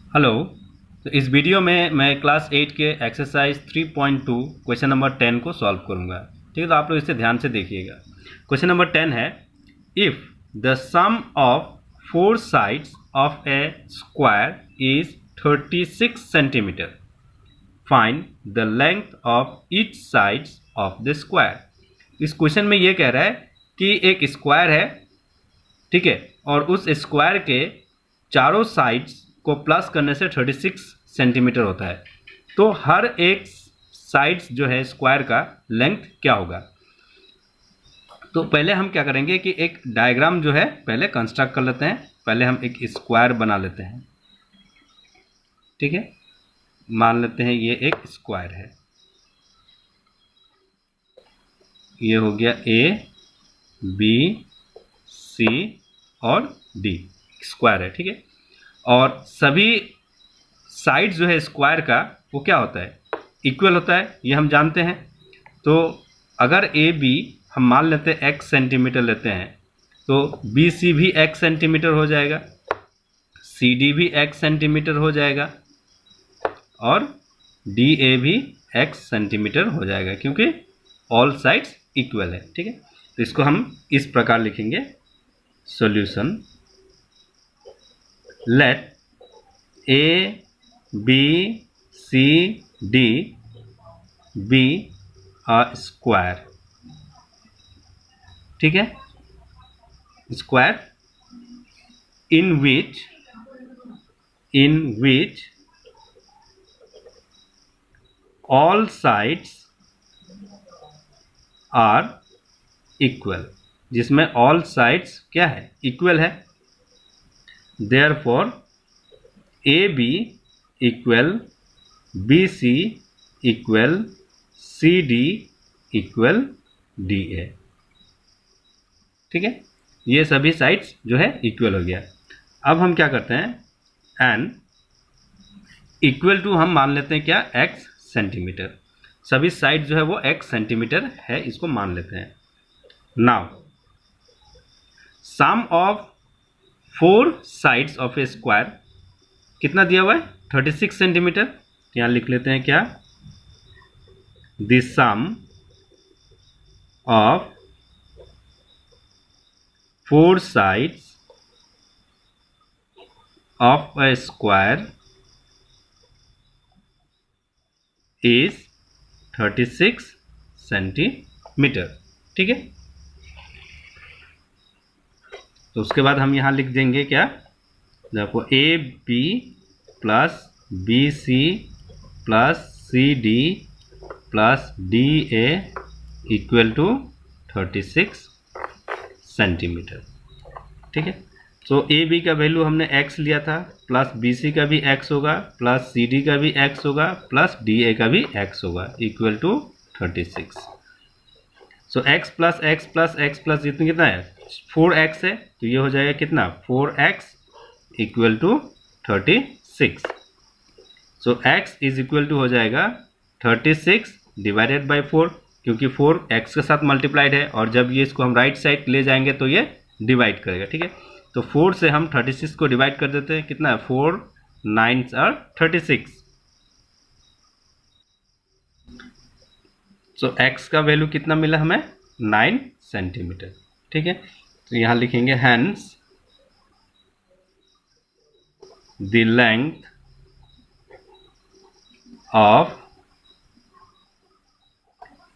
Hello. तो इस video में मैं क्लास 8 के एक्सरसाइज 3.2 क्वेश्चन नंबर 10 को सॉल्व करूंगा। ठीक है, तो आप लोग इसे ध्यान से देखिएगा। क्वेश्चन नंबर 10 है, if the sum of 4 sides of a square is 36 centimetre, find the length of each sides of the square. इस क्वेश्चन में ये कह रहा है कि एक स्क्वायर है, ठीक है, और उस स्क्वायर के चारों साइड्स को प्लस करने से 36 सेंटीमीटर होता है। तो हर एक साइड्स जो है स्क्वायर का लेंथ क्या होगा। तो पहले हम क्या करेंगे कि एक डायग्राम जो है पहले कंस्ट्रक्ट कर लेते हैं। पहले हम एक स्क्वायर बना लेते हैं। ठीक है, मान लेते हैं ये एक स्क्वायर है। ये हो गया ए बी सी और डी, स्क्वायर है। ठीक है, और सभी साइड जो है स्क्वायर का वो क्या होता है, इक्वल होता है, ये हम जानते हैं। तो अगर ए बी हम मान लेते हैं x सेंटीमीटर लेते हैं, तो बी सी भी x सेंटीमीटर हो जाएगा, सी डी भी x सेंटीमीटर हो जाएगा और डी ए भी x सेंटीमीटर हो जाएगा, क्योंकि ऑल साइड्स इक्वल है। ठीक है, तो इसको हम इस प्रकार लिखेंगे, solution let a b c d be a square। ठीक है, square in which all sides are equal, जिसमें all sides क्या है, इक्वल है। Therefore AB equal BC equal CD equal DA। ठीक है, ये सभी साइड्स जो है इक्वल हो गया। अब हम क्या करते हैं, एन इक्वल टू हम मान लेते हैं क्या, x सेंटीमीटर। सभी साइड जो है वो x सेंटीमीटर है, इसको मान लेते हैं। Now sum of 4 sides of a square कितना दिया हुआ है, 36 सेंटीमीटर। यहाँ लिख लेते हैं क्या, the sum of 4 sides of a square is 36 centimetre. ठीक है, तो उसके बाद हम यहाँ लिख देंगे क्या, देखो A B plus B C plus C D plus D A equal to 36 centimetre. ठीक है, तो ए बी का वैल्यू हमने x लिया था, प्लस बी सी का भी x होगा, प्लस सी डी का भी x होगा, प्लस डी ए का भी x होगा, equal to 36। So x plus x plus x plus इतना कितना है, 4x है, तो ये हो जाएगा कितना, 4x equal to 36। So x is equal to हो जाएगा 36 डिवाइडेड बाई 4, क्योंकि 4 x के साथ मल्टीप्लाइड है, और जब ये इसको हम राइट साइड ले जाएंगे तो ये डिवाइड करेगा। ठीक है, तो 4 से हम 36 को डिवाइड कर देते हैं, कितना है, 4 9 और 36। सो x का वैल्यू कितना मिला हमें, 9 सेंटीमीटर। ठीक है, तो यहाँ लिखेंगे hence the length of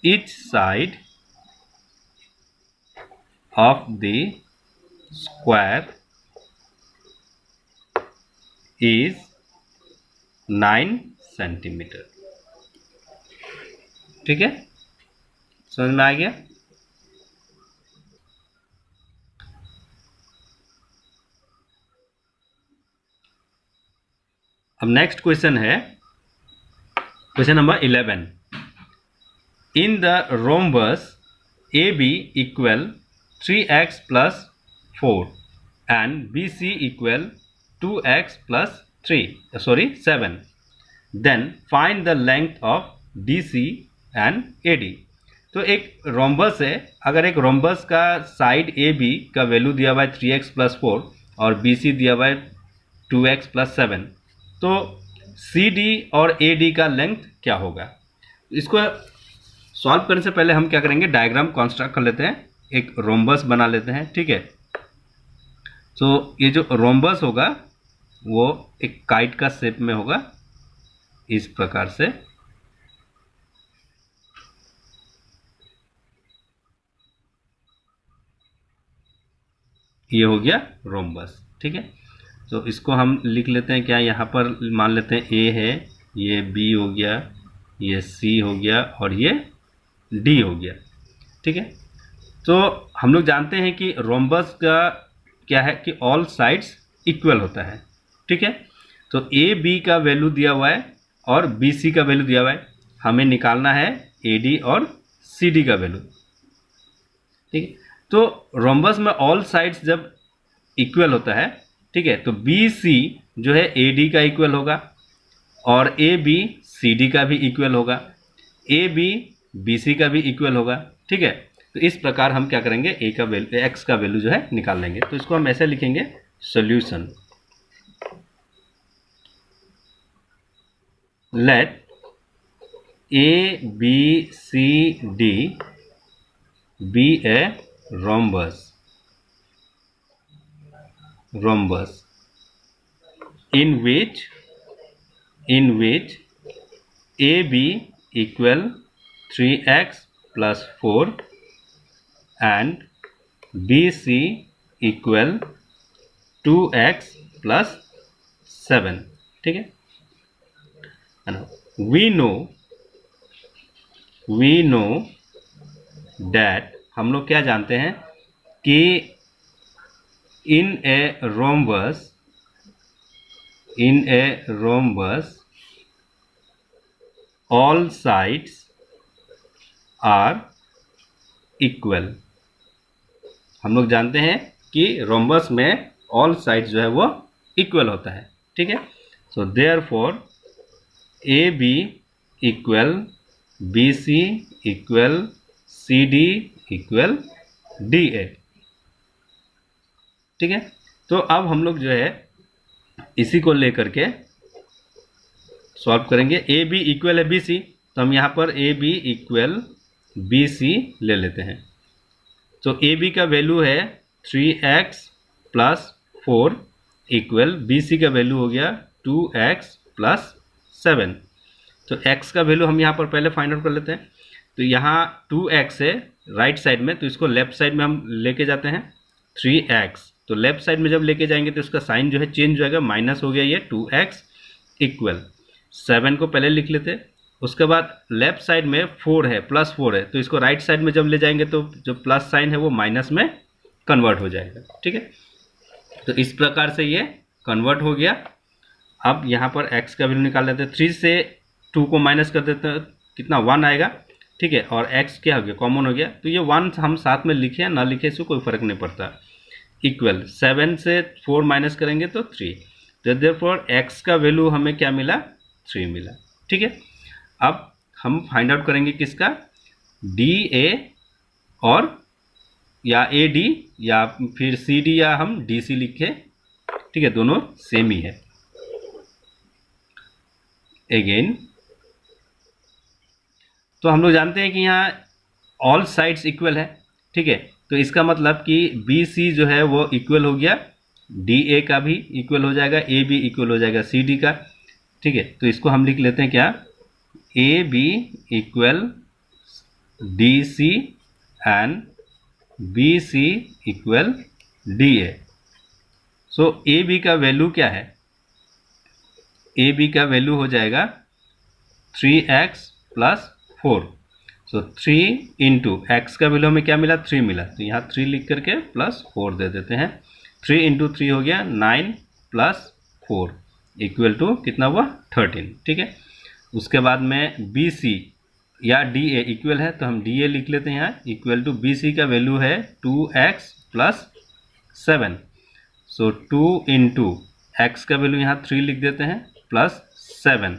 each side of the square is 9 centimetre. ठीक है, समझ में आ गया। अब नेक्स्ट क्वेश्चन है, question number 11। In the rhombus A B equal 3x plus 4 and B C equal 2x plus 7, then find the length of D C and A D. तो एक रोम्बस है, अगर एक रोम्बस का साइड ए बी का value दिया हुआ है 3x प्लस 4 और बी सी दिया हुआ है 2x प्लस 7, तो सी डी और ए डी का लेंथ क्या होगा। इसको सॉल्व करने से पहले हम क्या करेंगे, डायग्राम कंस्ट्रक्ट कर लेते हैं, एक रोम्बस बना लेते हैं। ठीक है, तो ये जो रोम्बस होगा वो एक काइट का शेप में होगा, इस प्रकार से। ये हो गया रोम्बस। ठीक है, तो इसको हम लिख लेते हैं क्या, यहाँ पर मान लेते हैं ए है, ये बी हो गया, ये सी हो गया और ये डी हो गया। ठीक है, तो हम लोग जानते हैं कि रोम्बस का क्या है कि ऑल साइड्स इक्वल होता है। ठीक है, तो ए बी का वैल्यू दिया हुआ है और बी सी का वैल्यू दिया हुआ है, हमें निकालना है ए डी और सी डी का वैल्यू। ठीक है, तो रोम्बस में ऑल साइड्स जब इक्वल होता है, ठीक है, तो बी सी जो है ए डी का इक्वल होगा और ए बी सी डी का भी इक्वल होगा, ए बी बी सी का भी इक्वल होगा। ठीक है, तो इस प्रकार हम क्या करेंगे, ए का वैल्यू एक्स का वैल्यू जो है निकाल लेंगे। तो इसको हम ऐसे लिखेंगे, solution let A B C D be a rhombus in which AB equal 3x plus 4 and BC equal 2x plus 7। ठीक है, we know that हम लोग क्या जानते हैं कि in a rhombus all sides are equal। हम लोग जानते हैं कि रोम्बस में ऑल साइड्स जो है वो इक्वल होता है। ठीक है, so therefore A B equal B C equal C D equal D A. ठीक है, तो अब हम लोग जो है इसी को लेकर के सॉल्व करेंगे। ए बी इक्वल है बी सी, तो हम यहाँ पर A B equal B C ले लेते हैं। तो ए बी का वैल्यू है 3x प्लस 4 इक्वल बी सी का वैल्यू हो गया 2x प्लस 7। तो x का वैल्यू हम यहाँ पर पहले फाइंड आउट कर लेते हैं। तो यहाँ 2x है राइट साइड में, तो इसको लेफ्ट साइड में हम लेके जाते हैं 3x। तो लेफ्ट साइड में जब लेके जाएंगे तो इसका साइन जो है चेंज हो जाएगा, माइनस हो गया ये 2x इक्वल 7 को पहले लिख लेते। उसके बाद लेफ्ट साइड में 4 है, प्लस 4 है, तो इसको राइट साइड में जब ले जाएंगे तो जो प्लस साइन है वो माइनस में कन्वर्ट हो जाएगा। ठीक है, तो इस प्रकार से ये कन्वर्ट हो गया। अब यहाँ पर x का वैल्यू निकाल लेते हैं। 3 से 2 को माइनस कर देते हैं, कितना 1 आएगा। ठीक है, और x क्या हो गया, कॉमन हो गया, तो ये 1 हम साथ में लिखे ना लिखे इसको कोई फर्क नहीं पड़ता। इक्वल 7 से 4 माइनस करेंगे तो 3, तो देयरफॉर x का वैल्यू हमें क्या मिला, 3 मिला। ठीक है, अब हम फाइंड आउट करेंगे किसका, डी ए और या ए डी या फिर सी डी या हम डी सी लिखे। ठीक है, दोनों सेम ही है। अगेन तो हम लोग जानते हैं कि यहाँ ऑल साइड्स इक्वल है। ठीक है, तो इसका मतलब कि बी सी जो है वो इक्वल हो गया, डी ए का भी इक्वल हो जाएगा, ए बी इक्वल हो जाएगा सी डी का। ठीक है, तो इसको हम लिख लेते हैं क्या, A B equal D C and B C equal D A. So A B का वैल्यू क्या है, ए बी का वैल्यू हो जाएगा 3x plus 4। So 3 into x का वैल्यू हमें क्या मिला, 3 मिला, तो यहाँ 3 लिख करके प्लस 4 दे देते हैं। 3 इंटू 3 हो गया 9 प्लस 4 इक्वल टू कितना हुआ, 13। ठीक है, उसके बाद में बी सी या डी ए इक्वल है, तो हम डी ए लिख लेते हैं यहाँ, इक्वल टू बी सी का वैल्यू है 2x प्लस 7। सो 2 इंटू एक्स का वैल्यू यहाँ 3 लिख देते हैं प्लस 7,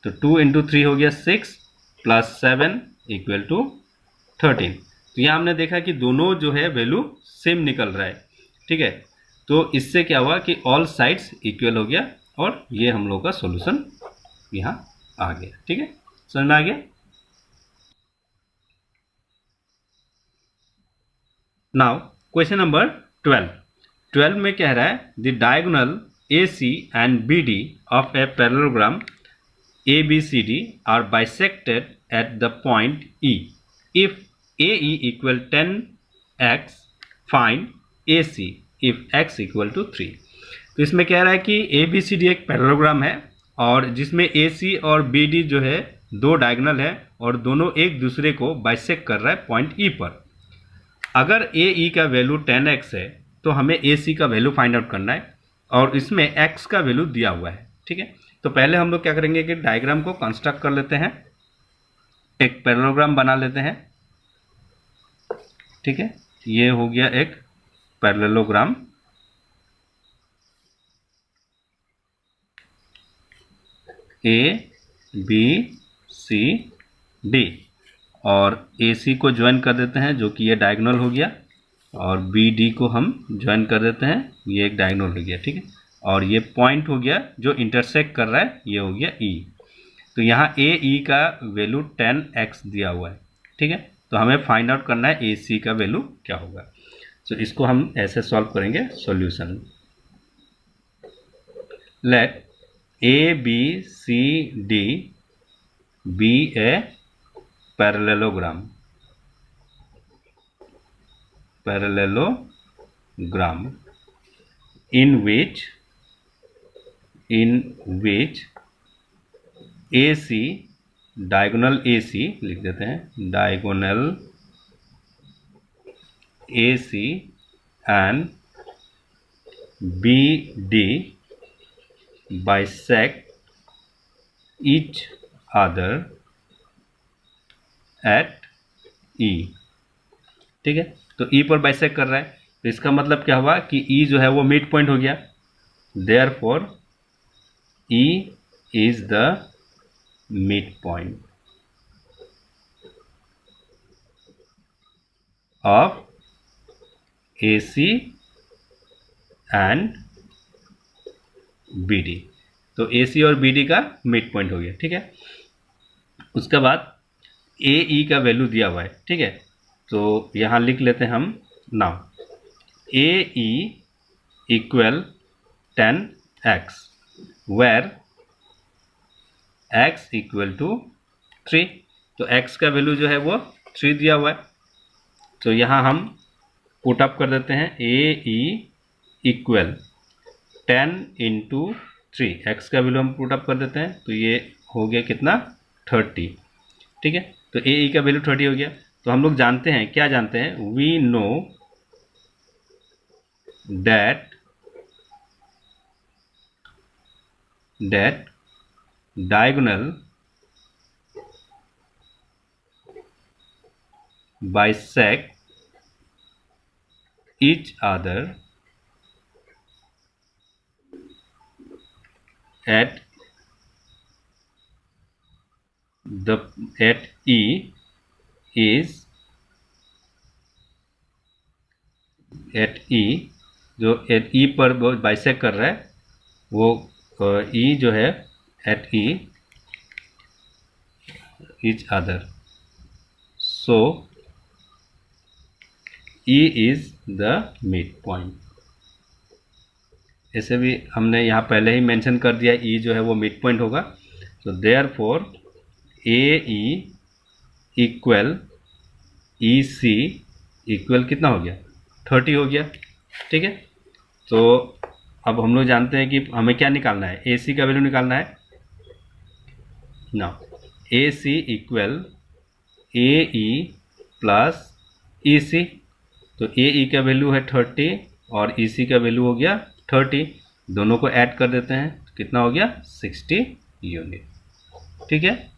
तो 2 इंटू 3 हो गया 6 प्लस 7 इक्वल टू 13। तो यहाँ हमने देखा कि दोनों जो है वैल्यू सेम निकल रहा है। ठीक है, तो इससे क्या हुआ कि ऑल साइड्स इक्वल हो गया और ये हम लोग का सॉल्यूशन यहाँ आ गया। ठीक है, समझ में आ गया। नाउ क्वेश्चन नंबर 12 में कह रहा है the diagonal AC and BD of a parallelogram ABCD are bisected at the point E. If AE equal 10x, find AC if x equal to 3. तो इसमें कह रहा है कि ABCD एक पैरेललोग्राम है और जिसमें AC और BD जो है दो डायगोनल है और दोनों एक दूसरे को बाइसेक्ट कर रहा है पॉइंट E पर। अगर AE का वैल्यू 10x है तो हमें AC का वैल्यू फाइंड आउट करना है और इसमें x का वैल्यू दिया हुआ है। ठीक है, तो पहले हम लोग क्या करेंगे कि डायग्राम को कंस्ट्रक्ट कर लेते हैं, एक पैरेललोग्राम बना लेते हैं। ठीक है, ये हो गया एक पैरेललोग्राम। ABCD और AC को ज्वाइन कर देते हैं जो कि ये डायगोनल हो गया और BD को हम ज्वाइन कर देते हैं, ये एक डायगोनल हो गया। ठीक है, और ये पॉइंट हो गया जो इंटरसेक्ट कर रहा है, ये हो गया E। तो यहाँ AE का वैल्यू 10x दिया हुआ है। ठीक है, तो हमें फाइंड आउट करना है AC का वैल्यू क्या होगा। तो इसको हम ऐसे सॉल्व करेंगे। Solution, let ABCD be a parallelogram in which AC diagonal AC लिख देते हैं, diagonal AC and BD bisect each other at E। ठीक है, तो E पर बाइसेक्ट कर रहा है, तो इसका मतलब क्या हुआ कि E जो है वो मिड पॉइंट हो गया। Therefore E is the mid point of AC and BD। तो AC और BD का मिड पॉइंट हो गया। ठीक है, उसके बाद AE का वैल्यू दिया हुआ है। ठीक है, तो यहाँ लिख लेते हैं हम। Now AE equal 10x where x equal to 3। तो x का वैल्यू जो है वो 3 दिया हुआ है, तो यहाँ हम पुट अप कर देते हैं। AE इक्वल 10 इंटू 3, x का वैल्यू हम पुट अप कर देते हैं, तो ये हो गया कितना 30। ठीक है, तो AE का वैल्यू 30 हो गया। तो हम लोग जानते हैं, क्या जानते हैं, we know that diagonal bisect each other at E is at E, जो at E पर बाइसेक्ट कर रहा है वो E जो है at E each other, so E is the midpoint। ऐसे भी हमने यहाँ पहले ही मेंशन कर दिया E जो है वो मिड पॉइंट होगा। तो therefore AE equal EC equal कितना हो गया 30 हो गया। ठीक है, तो अब हम लोग जानते हैं कि हमें क्या निकालना है, AC का वैल्यू निकालना है ना। AC equal AE plus EC, तो AE का वैल्यू है 30 और EC का वैल्यू हो गया 30, दोनों को ऐड कर देते हैं, कितना हो गया 60 यूनिट। ठीक है,